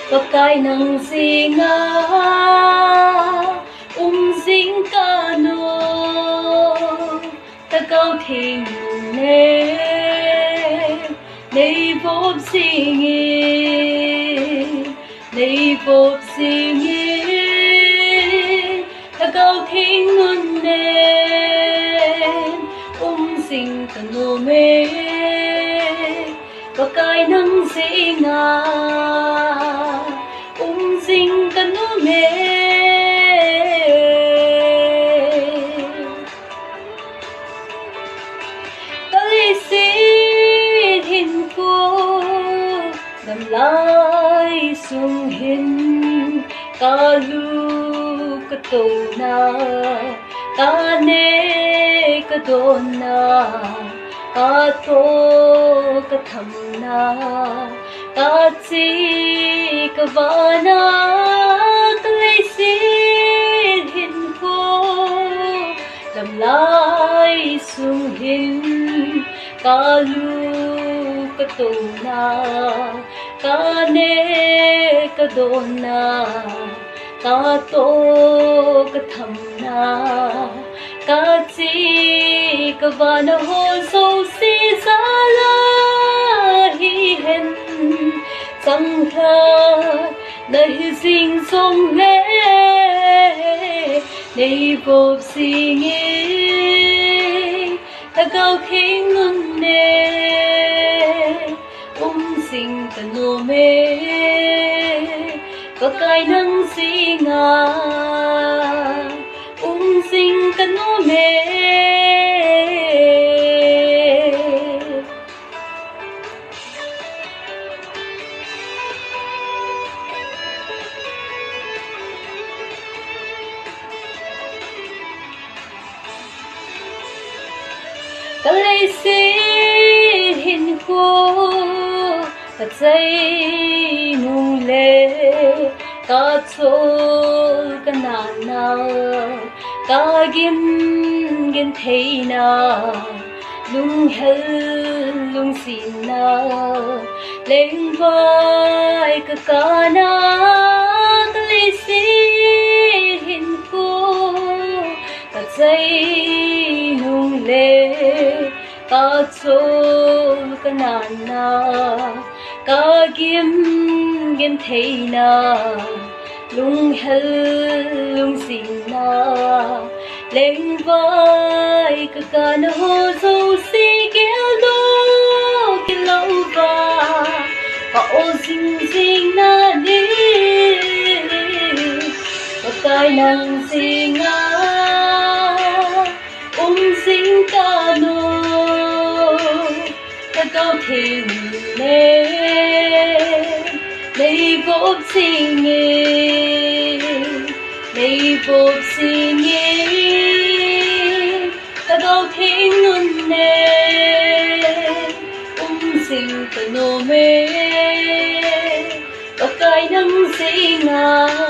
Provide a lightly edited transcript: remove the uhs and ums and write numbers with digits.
Pakai nang singa sing kano Lhagao theng Nehboi Nehboi Lhagao theng nunnem sing nunnem Pakai nang singa sing nunnem Tới xin hin cô Đầm lai sung hin Ca lu ca tô na Ca nê ca đô na Ca tô ca thầm na Ca chi ca va na Tới xin hin cô Đầm lai sung hin Ca lu ca tô na Ca nê ca đô na Ca tô ca thầm na Ca chi ca va na ho so si sa la hi hen Chẳng thơ na hi sinh song lê Nehboi Lhagao theng nunnem sing nunnem Pakai nang singa sing nunnem Ca lấy xin hin cô Ca chay nung lê Ca chôl ca nàn na Ca gin thay na Lung hel lung xin na Lên vai ca ca na Ca lấy xin hin cô Ca chay nung lê Ca chôl ca nàn na Ca gin thay na Lung hel lung xin na Lên vai ca ca na ho dâu si kéo đô Cái lâu va Ca ô dinh na đi Pakai nang singa sing kano Lhagao theng Nehboi Nehboi Lhagao theng nunnem sing nunnem Pakai nang singa